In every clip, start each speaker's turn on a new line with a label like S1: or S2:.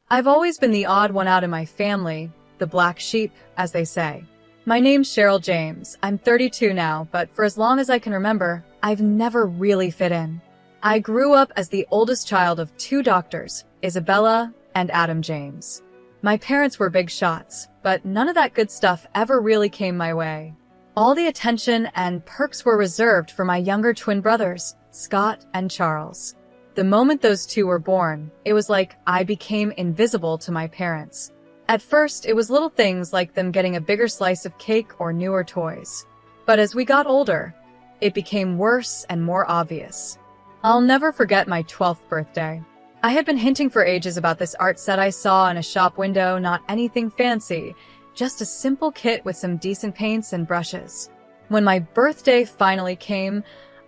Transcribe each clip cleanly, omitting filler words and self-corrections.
S1: I've always been the odd one out in my family, the black sheep, as they say. My name's Cheryl James. I'm 32 now, but for as long as I can remember, I've never really fit in. I grew up as the oldest child of two doctors, Isabella and Adam James. My parents were big shots, but none of that good stuff ever really came my way. All the attention and perks were reserved for my younger twin brothers, Scott and Charles. The moment those two were born, it was like I became invisible to my parents. At first, it was little things like them getting a bigger slice of cake or newer toys. But as we got older, it became worse and more obvious. I'll never forget my 12th birthday. I had been hinting for ages about this art set I saw in a shop window, not anything fancy, just a simple kit with some decent paints and brushes. When my birthday finally came,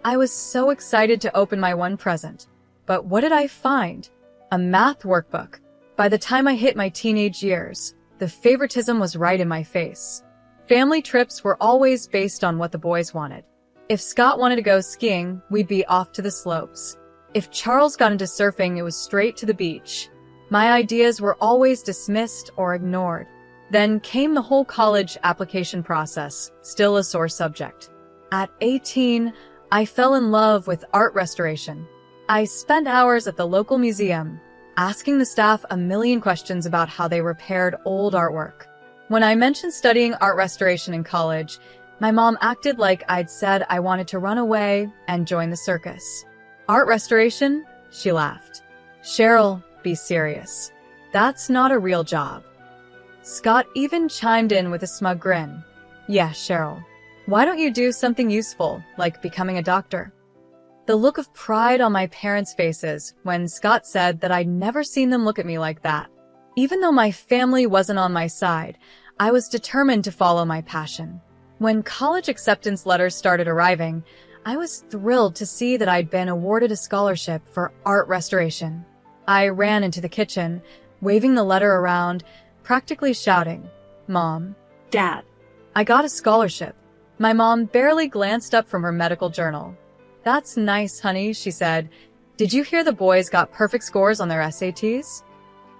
S1: I was so excited to open my one present. But what did I find? A math workbook. By the time I hit my teenage years, the favoritism was right in my face. Family trips were always based on what the boys wanted. If Scott wanted to go skiing, we'd be off to the slopes. If Charles got into surfing, it was straight to the beach. My ideas were always dismissed or ignored. Then came the whole college application process, still a sore subject. At 18, I fell in love with art restoration. I spent hours at the local museum, asking the staff a million questions about how they repaired old artwork. When I mentioned studying art restoration in college, my mom acted like I'd said I wanted to run away and join the circus. Art restoration? She laughed. Cheryl, be serious. That's not a real job. Scott even chimed in with a smug grin. Yeah, Cheryl. Why don't you do something useful, like becoming a doctor? The look of pride on my parents' faces when Scott said that I'd never seen them look at me like that. Even though my family wasn't on my side, I was determined to follow my passion. When college acceptance letters started arriving, I was thrilled to see that I'd been awarded a scholarship for art restoration. I ran into the kitchen, waving the letter around, practically shouting, Mom, Dad, I got a scholarship. My mom barely glanced up from her medical journal. That's nice, honey, she said. Did you hear the boys got perfect scores on their SATs?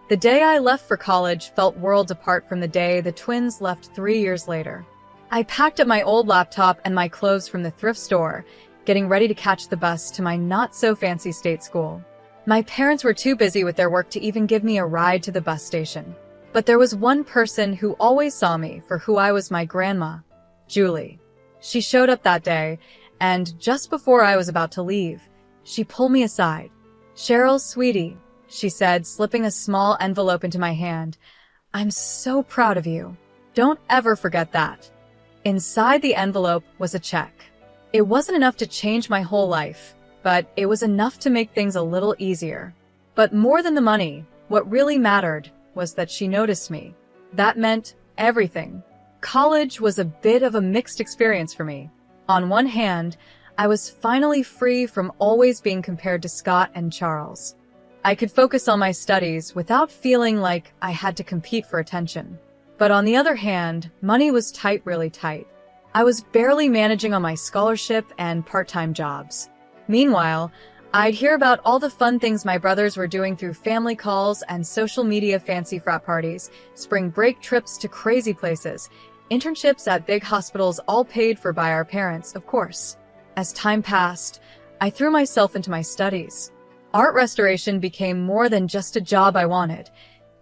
S1: The day I left for college felt worlds apart from the day the twins left 3 years later. I packed up my old laptop and my clothes from the thrift store, getting ready to catch the bus to my not-so-fancy state school. My parents were too busy with their work to even give me a ride to the bus station. But there was one person who always saw me for who I was, my grandma, Julie. She showed up that day, and just before I was about to leave, she pulled me aside. Cheryl, sweetie, she said, slipping a small envelope into my hand. I'm so proud of you. Don't ever forget that. Inside the envelope was a check. It wasn't enough to change my whole life, but it was enough to make things a little easier. But more than the money, what really mattered was that she noticed me. That meant everything. College was a bit of a mixed experience for me. On one hand, I was finally free from always being compared to Scott and Charles. I could focus on my studies without feeling like I had to compete for attention. But on the other hand, money was tight, really tight. I was barely managing on my scholarship and part-time jobs. Meanwhile, I'd hear about all the fun things my brothers were doing through family calls and social media, fancy frat parties, spring break trips to crazy places, internships at big hospitals, all paid for by our parents, of course. As time passed, I threw myself into my studies. Art restoration became more than just a job I wanted.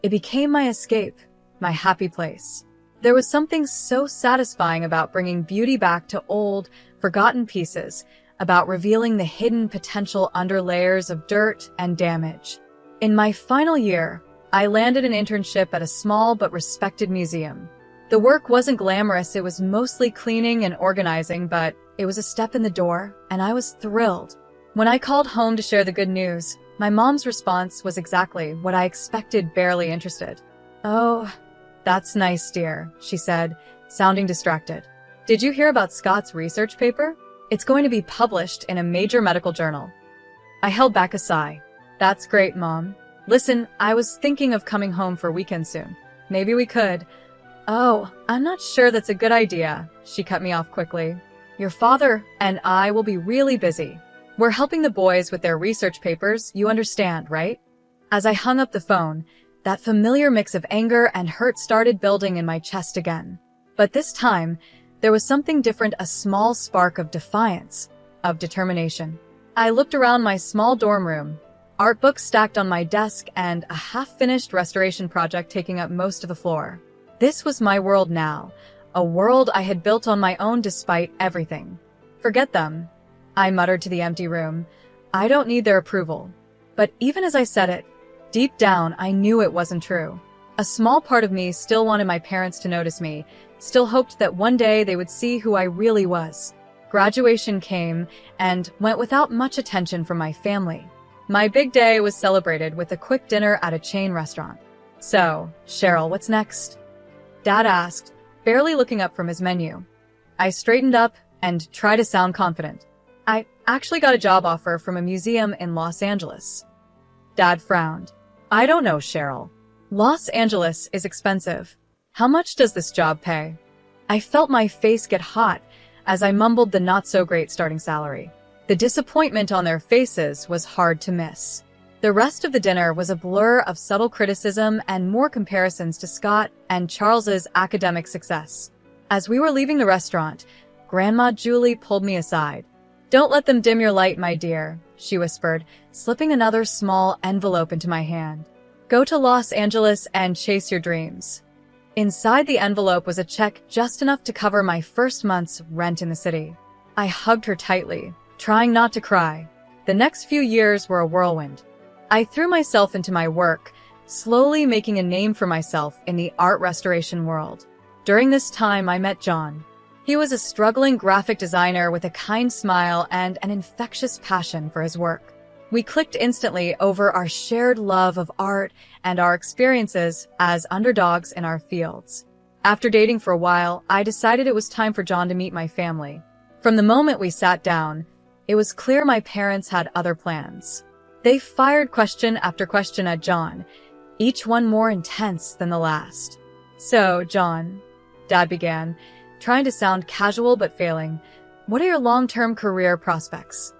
S1: It became my escape, my happy place. There was something so satisfying about bringing beauty back to old, forgotten pieces, about revealing the hidden potential under layers of dirt and damage. In my final year, I landed an internship at a small but respected museum. The work wasn't glamorous, it was mostly cleaning and organizing, but it was a step in the door, and I was thrilled. When I called home to share the good news, my mom's response was exactly what I expected, barely interested. Oh, that's nice, dear, she said, sounding distracted. Did you hear about Scott's research paper? It's going to be published in a major medical journal. I held back a sigh. That's great, Mom. Listen, I was thinking of coming home for weekend soon. Maybe we could. Oh, I'm not sure that's a good idea, she cut me off quickly. Your father and I will be really busy. We're helping the boys with their research papers, you understand, right? As I hung up the phone, That familiar mix of anger and hurt started building in my chest again. But this time, there was something different, a small spark of defiance, of determination. I looked around my small dorm room, art books stacked on my desk and a half-finished restoration project taking up most of the floor. This was my world now, a world I had built on my own despite everything. Forget them, I muttered to the empty room. I don't need their approval. But even as I said it, deep down I knew it wasn't true. A small part of me still wanted my parents to notice me, still hoped that one day they would see who I really was. Graduation came and went without much attention from my family. My big day was celebrated with a quick dinner at a chain restaurant. "So, Cheryl, what's next?" Dad asked, barely looking up from his menu. I straightened up and tried to sound confident. "I actually got a job offer from a museum in Los Angeles." Dad frowned. "I don't know, Cheryl. Los Angeles is expensive. How much does this job pay?" I felt my face get hot as I mumbled the not-so-great starting salary. The disappointment on their faces was hard to miss. The rest of the dinner was a blur of subtle criticism and more comparisons to Scott and Charles's academic success. As we were leaving the restaurant, Grandma Julie pulled me aside. "Don't let them dim your light, my dear," she whispered, slipping another small envelope into my hand. "Go to Los Angeles and chase your dreams." Inside the envelope was a check just enough to cover my first month's rent in the city. I hugged her tightly, trying not to cry. The next few years were a whirlwind. I threw myself into my work, slowly making a name for myself in the art restoration world. During this time, I met John. He was a struggling graphic designer with a kind smile and an infectious passion for his work. We clicked instantly over our shared love of art and our experiences as underdogs in our fields. After dating for a while, I decided it was time for John to meet my family. From the moment we sat down, it was clear my parents had other plans. They fired question after question at John, each one more intense than the last. "So, John," Dad began, trying to sound casual but failing, "what are your long-term career prospects?"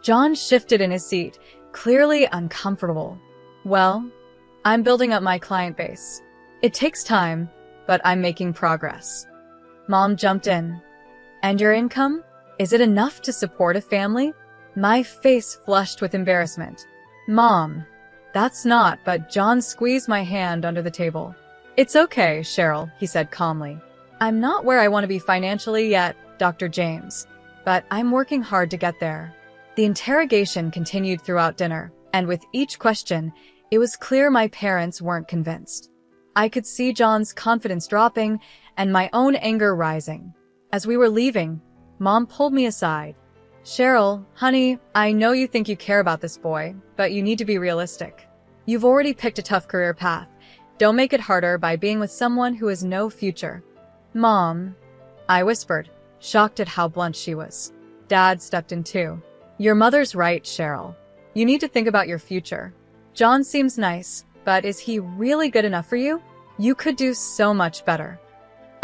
S1: John shifted in his seat, clearly uncomfortable. "Well, I'm building up my client base. It takes time, but I'm making progress." Mom jumped in. "And your income? Is it enough to support a family?" My face flushed with embarrassment. "Mom, that's not," but John squeezed my hand under the table. "It's okay, Cheryl," he said calmly. "I'm not where I want to be financially yet, Dr. James, but I'm working hard to get there." The interrogation continued throughout dinner, and with each question, it was clear my parents weren't convinced. I could see John's confidence dropping and my own anger rising. As we were leaving, Mom pulled me aside. "Cheryl, honey, I know you think you care about this boy, but you need to be realistic. You've already picked a tough career path. Don't make it harder by being with someone who has no future." "Mom," I whispered, shocked at how blunt she was. Dad stepped in too. "Your mother's right, Cheryl. You need to think about your future. John seems nice, but is he really good enough for you? You could do so much better."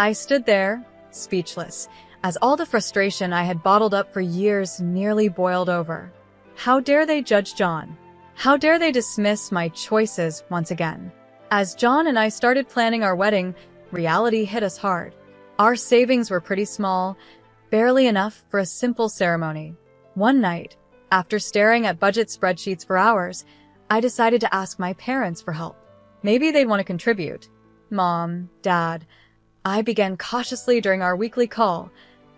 S1: I stood there, speechless, as all the frustration I had bottled up for years nearly boiled over. How dare they judge John? How dare they dismiss my choices once again? As John and I started planning our wedding, reality hit us hard. Our savings were pretty small, barely enough for a simple ceremony. One night, after staring at budget spreadsheets for hours, I decided to ask my parents for help. Maybe they'd want to contribute. "Mom, Dad," I began cautiously during our weekly call.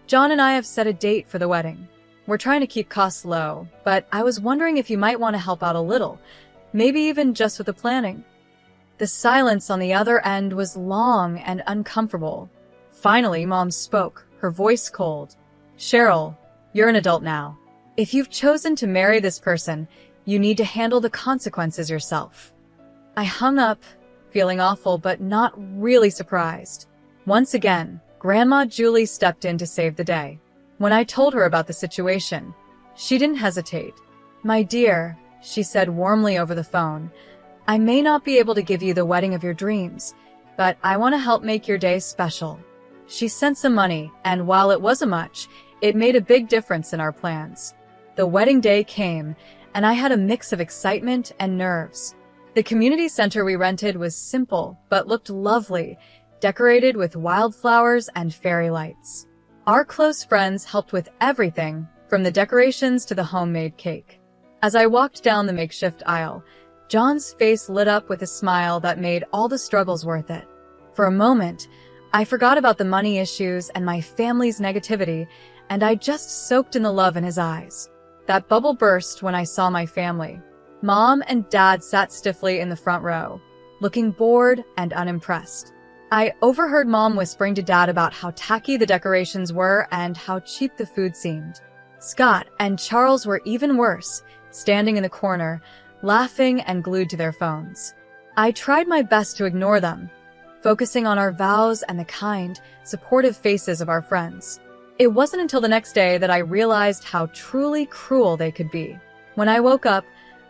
S1: "John and I have set a date for the wedding. We're trying to keep costs low, but I was wondering if you might want to help out a little, maybe even just with the planning." The silence on the other end was long and uncomfortable. Finally, Mom spoke, her voice cold. "Cheryl, you're an adult now. If you've chosen to marry this person, you need to handle the consequences yourself." I hung up, feeling awful but not really surprised. Once again, Grandma Julie stepped in to save the day. When I told her about the situation, she didn't hesitate. "My dear," she said warmly over the phone, "I may not be able to give you the wedding of your dreams, but I want to help make your day special." She sent some money, and while it wasn't much, it made a big difference in our plans. The wedding day came, and I had a mix of excitement and nerves. The community center we rented was simple, but looked lovely, decorated with wildflowers and fairy lights. Our close friends helped with everything, from the decorations to the homemade cake. As I walked down the makeshift aisle, John's face lit up with a smile that made all the struggles worth it. For a moment, I forgot about the money issues and my family's negativity, and I just soaked in the love in his eyes. That bubble burst when I saw my family. Mom and Dad sat stiffly in the front row, looking bored and unimpressed. I overheard Mom whispering to Dad about how tacky the decorations were and how cheap the food seemed. Scott and Charles were even worse, standing in the corner, laughing and glued to their phones. I tried my best to ignore them, focusing on our vows and the kind, supportive faces of our friends. It wasn't until the next day that I realized how truly cruel they could be. When I woke up,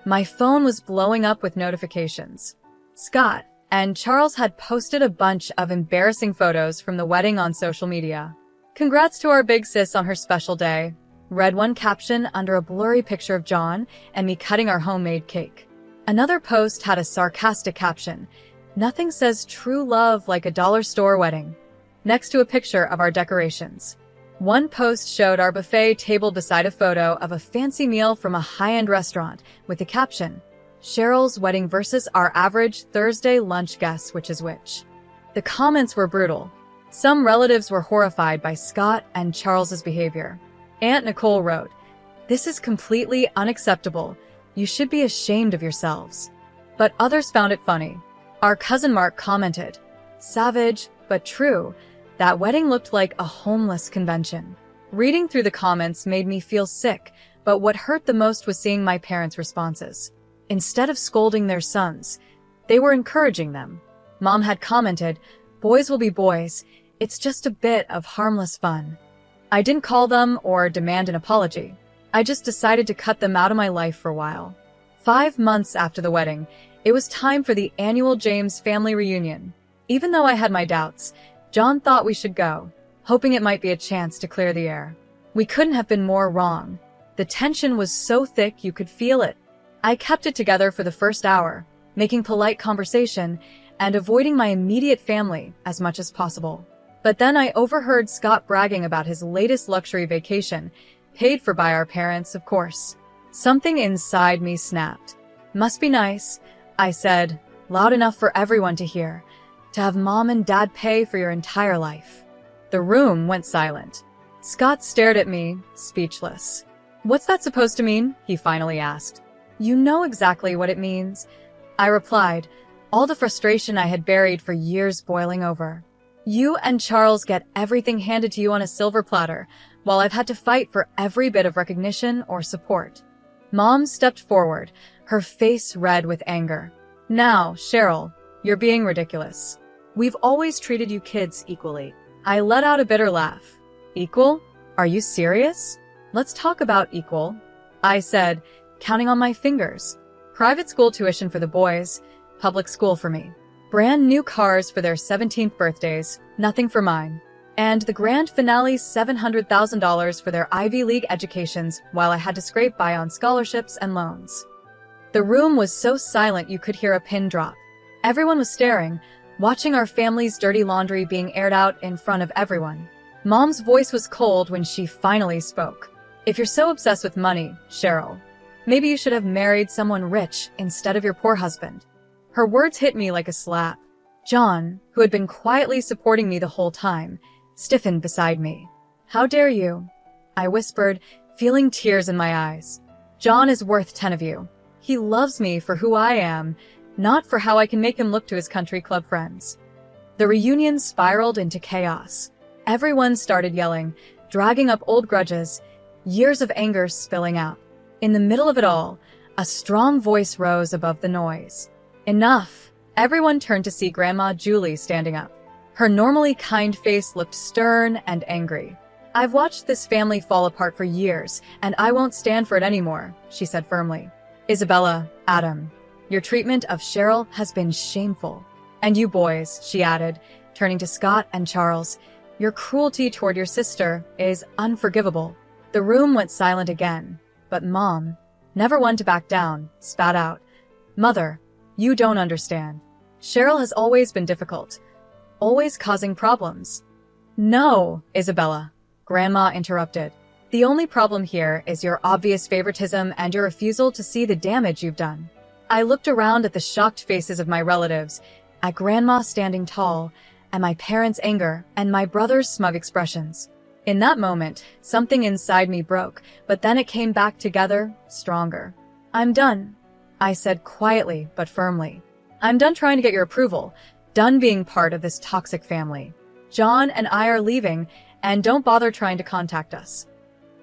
S1: my phone was blowing up with notifications. Scott and Charles had posted a bunch of embarrassing photos from the wedding on social media. "Congrats to our big sis on her special day," read one caption under a blurry picture of John and me cutting our homemade cake. Another post had a sarcastic caption, "Nothing says true love like a dollar store wedding," next to a picture of our decorations. One post showed our buffet table beside a photo of a fancy meal from a high-end restaurant with the caption, "Cheryl's wedding versus our average Thursday lunch guess which is which." The comments were brutal. Some relatives were horrified by Scott and Charles's behavior. Aunt Nicole wrote, "This is completely unacceptable. You should be ashamed of yourselves." But others found it funny. Our cousin Mark commented, "Savage, but true. That wedding looked like a homeless convention." Reading through the comments made me feel sick, but what hurt the most was seeing my parents' responses. Instead of scolding their sons, they were encouraging them. Mom had commented, "Boys will be boys. It's just a bit of harmless fun." I didn't call them or demand an apology. I just decided to cut them out of my life for a while. 5 months after the wedding, it was time for the annual James family reunion. Even though I had my doubts, John thought we should go, hoping it might be a chance to clear the air. We couldn't have been more wrong. The tension was so thick you could feel it. I kept it together for the first hour, making polite conversation and avoiding my immediate family as much as possible. But then I overheard Scott bragging about his latest luxury vacation, paid for by our parents, of course. Something inside me snapped. "Must be nice," I said, loud enough for everyone to hear, "to have Mom and Dad pay for your entire life." The room went silent. Scott stared at me, speechless. "What's that supposed to mean?" he finally asked. "You know exactly what it means," I replied, all the frustration I had buried for years boiling over. "You and Charles get everything handed to you on a silver platter, while I've had to fight for every bit of recognition or support." Mom stepped forward, her face red with anger. "Now, Cheryl, you're being ridiculous. We've always treated you kids equally." I let out a bitter laugh. "Equal? Are you serious? Let's talk about equal," I said, counting on my fingers. Private school tuition for the boys, public school for me. Brand new cars for their 17th birthdays, nothing for mine. And the grand finale $700,000 for their Ivy League educations while I had to scrape by on scholarships and loans. The room was so silent you could hear a pin drop. Everyone was staring, watching our family's dirty laundry being aired out in front of everyone. Mom's voice was cold when she finally spoke. "If you're so obsessed with money, Cheryl, maybe you should have married someone rich instead of your poor husband." Her words hit me like a slap. John, who had been quietly supporting me the whole time, stiffened beside me. "How dare you?" I whispered, feeling tears in my eyes. "John is worth 10 of you. He loves me for who I am, not for how I can make him look to his country club friends." The reunion spiraled into chaos. Everyone started yelling, dragging up old grudges, years of anger spilling out. In the middle of it all, a strong voice rose above the noise. "Enough!" Everyone turned to see Grandma Julie standing up. Her normally kind face looked stern and angry. "I've watched this family fall apart for years, and I won't stand for it anymore," she said firmly. "Isabella, Adam, your treatment of Cheryl has been shameful. And you boys," she added, turning to Scott and Charles, "your cruelty toward your sister is unforgivable." The room went silent again, but Mom, never one to back down, spat out, "Mother, You don't understand. Cheryl has always been difficult, always causing problems. No, Isabella, Grandma interrupted. The only problem here is your obvious favoritism and your refusal to see the damage you've done. I looked around at the shocked faces of my relatives, at Grandma standing tall, and my parents' anger, and my brother's smug expressions. In that moment, something inside me broke, but then it came back together, stronger. I'm done, I said quietly but firmly. I'm done trying to get your approval, done being part of this toxic family. John and I are leaving, and don't bother trying to contact us.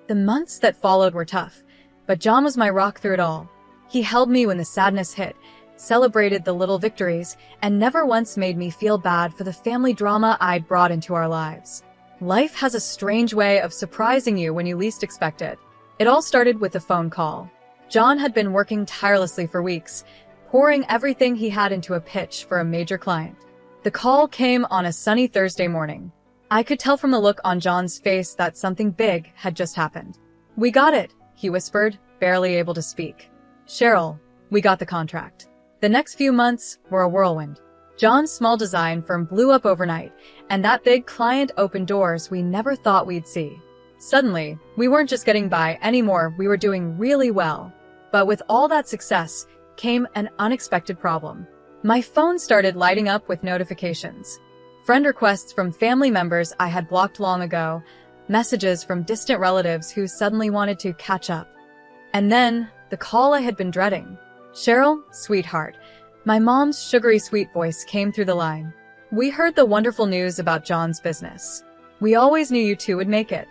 S1: The months that followed were tough, but John was my rock through it all. He held me when the sadness hit, celebrated the little victories, and never once made me feel bad for the family drama I'd brought into our lives. Life has a strange way of surprising you when you least expect it. It all started with a phone call. John had been working tirelessly for weeks, pouring everything he had into a pitch for a major client. The call came on a sunny Thursday morning. I could tell from the look on John's face that something big had just happened. "We got it," he whispered, barely able to speak. "Cheryl, we got the contract." The next few months were a whirlwind. John's small design firm blew up overnight, and that big client opened doors we never thought we'd see. Suddenly, we weren't just getting by anymore, we were doing really well. But with all that success came an unexpected problem. My phone started lighting up with notifications. Friend requests from family members I had blocked long ago, messages from distant relatives who suddenly wanted to catch up. And then, the call I had been dreading. "Cheryl, sweetheart." My mom's sugary sweet voice came through the line. "We heard the wonderful news about John's business. We always knew you two would make it."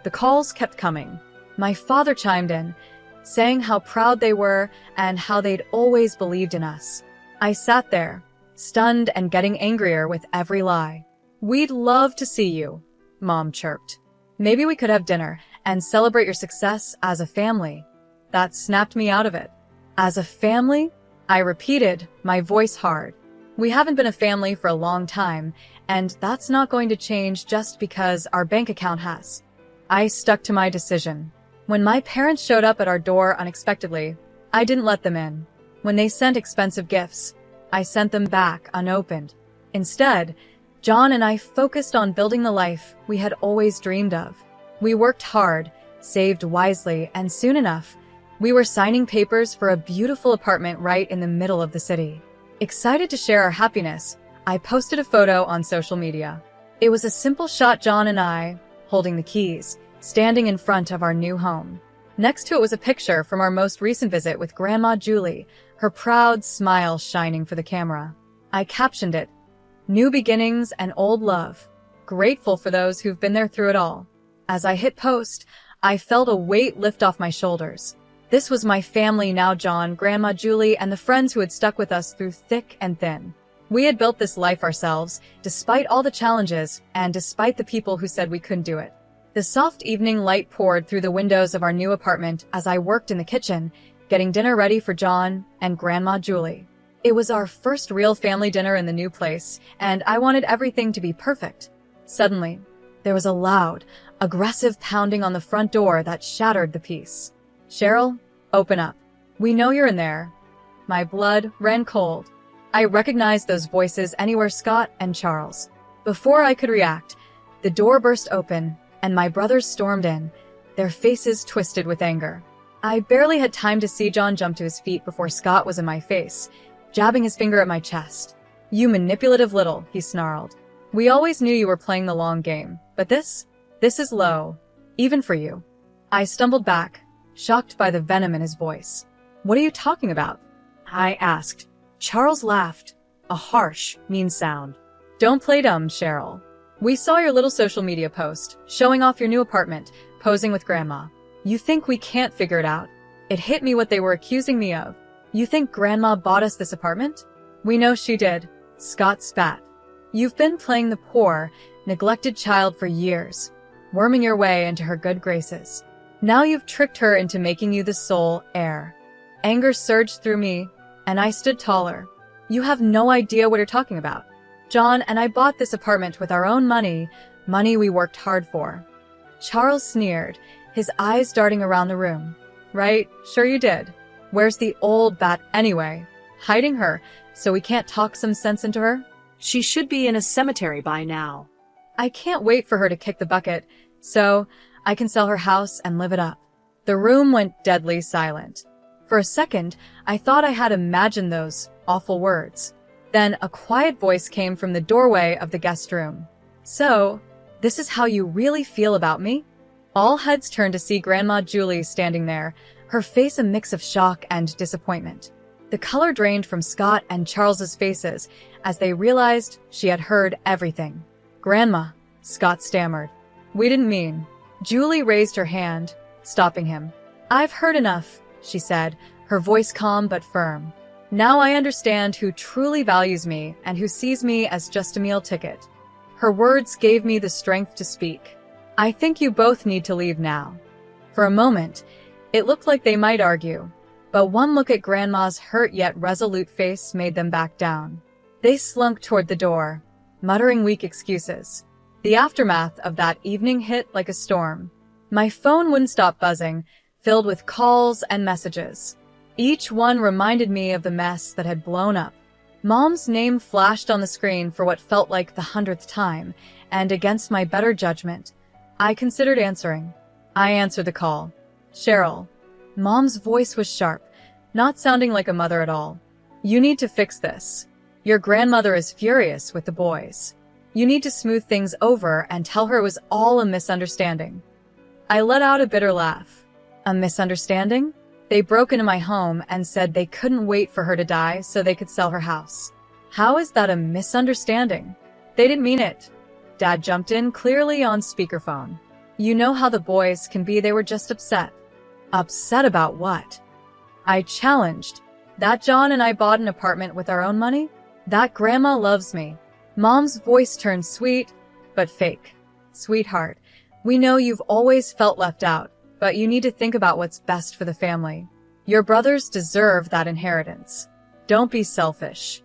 S1: The calls kept coming. My father chimed in, saying how proud they were and how they'd always believed in us. I sat there, stunned and getting angrier with every lie. "We'd love to see you," Mom chirped. "Maybe we could have dinner and celebrate your success as a family." That snapped me out of it. "As a family?" I repeated, my voice hard. "We haven't been a family for a long time, and that's not going to change just because our bank account has." I stuck to my decision. When my parents showed up at our door unexpectedly, I didn't let them in. When they sent expensive gifts, I sent them back unopened. Instead, John and I focused on building the life we had always dreamed of. We worked hard, saved wisely, and soon enough, we were signing papers for a beautiful apartment right in the middle of the city. Excited to share our happiness, I posted a photo on social media. It was a simple shot, John and I, holding the keys, standing in front of our new home. Next to it was a picture from our most recent visit with Grandma Julie, her proud smile shining for the camera. I captioned it, "New beginnings and old love. Grateful for those who've been there through it all." As I hit post, I felt a weight lift off my shoulders. This was my family now, John, Grandma Julie, and the friends who had stuck with us through thick and thin. We had built this life ourselves, despite all the challenges, and despite the people who said we couldn't do it. The soft evening light poured through the windows of our new apartment as I worked in the kitchen, getting dinner ready for John and Grandma Julie. It was our first real family dinner in the new place, and I wanted everything to be perfect. Suddenly, there was a loud, aggressive pounding on the front door that shattered the peace. "Cheryl, open up. We know you're in there." My blood ran cold. I recognized those voices anywhere, Scott and Charles. Before I could react, the door burst open, and my brothers stormed in, their faces twisted with anger. I barely had time to see John jump to his feet before Scott was in my face, jabbing his finger at my chest. "You manipulative little," he snarled. "We always knew you were playing the long game, but this is low, even for you." I stumbled back, shocked by the venom in his voice. "What are you talking about?" I asked. Charles laughed, a harsh, mean sound. "Don't play dumb, Cheryl. We saw your little social media post, showing off your new apartment, posing with Grandma. You think we can't figure it out?" It hit me what they were accusing me of. "You think Grandma bought us this apartment?" "We know she did," Scott spat. "You've been playing the poor, neglected child for years, worming your way into her good graces. Now you've tricked her into making you the sole heir." Anger surged through me, and I stood taller. "You have no idea what you're talking about. John and I bought this apartment with our own money we worked hard for." Charles sneered, his eyes darting around the room. "Right, sure you did. Where's the old bat anyway?" Hiding her so we can't talk some sense into her?
S2: She should be in a cemetery by now.
S1: I can't wait for her to kick the bucket so I can sell her house and live it up. The room went deadly silent. For a second, I thought I had imagined those awful words. Then a quiet voice came from the doorway of the guest room. So, this is how you really feel about me? All heads turned to see Grandma Julie standing there, her face a mix of shock and disappointment. The color drained from Scott and Charles's faces as they realized she had heard everything. Grandma, Scott stammered. We didn't mean. Julie raised her hand, stopping him. I've heard enough, she said, her voice calm but firm. Now I understand who truly values me and who sees me as just a meal ticket. Her words gave me the strength to speak. I think you both need to leave now. For a moment, it looked like they might argue, but one look at Grandma's hurt yet resolute face made them back down. They slunk toward the door, muttering weak excuses. The aftermath of that evening hit like a storm. My phone wouldn't stop buzzing, filled with calls and messages. Each one reminded me of the mess that had blown up. Mom's name flashed on the screen for what felt like the 100th time, and against my better judgment, I considered answering. I answered the call. Cheryl. Mom's voice was sharp, not sounding like a mother at all. You need to fix this. Your grandmother is furious with the boys. You need to smooth things over and tell her it was all a misunderstanding. I let out a bitter laugh. A misunderstanding? They broke into my home and said they couldn't wait for her to die so they could sell her house. How is that a misunderstanding? They didn't mean it. Dad jumped in, clearly on speakerphone. You know how the boys can be, they were just upset. Upset about what? I challenged. That John and I bought an apartment with our own money? That Grandma loves me. Mom's voice turned sweet, but fake. Sweetheart, we know you've always felt left out, but you need to think about what's best for the family. Your brothers deserve that inheritance. Don't be selfish.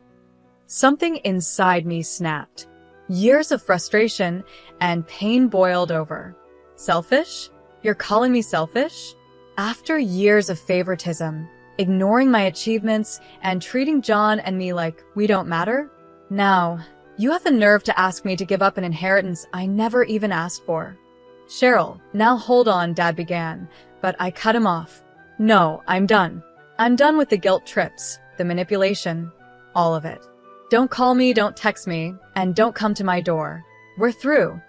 S1: Something inside me snapped. Years of frustration and pain boiled over. Selfish? You're calling me selfish? After years of favoritism, ignoring my achievements, and treating John and me like we don't matter? Now, you have the nerve to ask me to give up an inheritance I never even asked for. Cheryl, now hold on, Dad began, but I cut him off. No, I'm done. I'm done with the guilt trips, the manipulation, all of it. Don't call me, don't text me, and don't come to my door. We're through.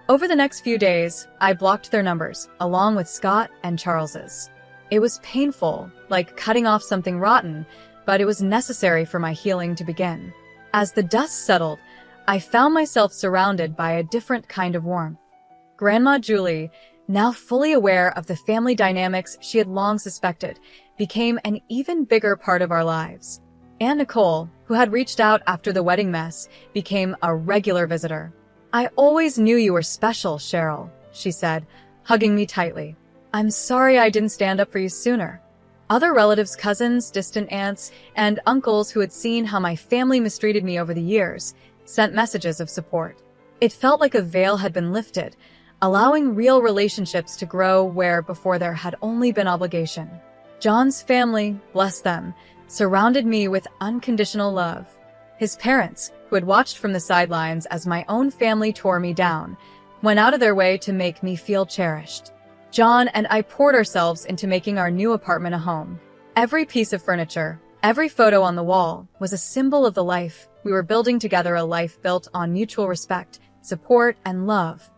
S1: Over the next few days, I blocked their numbers, along with Scott and Charles's. It was painful, like cutting off something rotten, but it was necessary for my healing to begin. As the dust settled, I found myself surrounded by a different kind of warmth. Grandma Julie, now fully aware of the family dynamics she had long suspected, became an even bigger part of our lives. Aunt Nicole, who had reached out after the wedding mess, became a regular visitor. I always knew you were special, Cheryl, she said, hugging me tightly. I'm sorry I didn't stand up for you sooner. Other relatives, cousins, distant aunts, and uncles who had seen how my family mistreated me over the years sent messages of support. It felt like a veil had been lifted, allowing real relationships to grow where before there had only been obligation. John's family, bless them, surrounded me with unconditional love. His parents, who had watched from the sidelines as my own family tore me down, went out of their way to make me feel cherished. John and I poured ourselves into making our new apartment a home. Every piece of furniture, every photo on the wall was a symbol of the life we were building together, a life built on mutual respect, support, and love.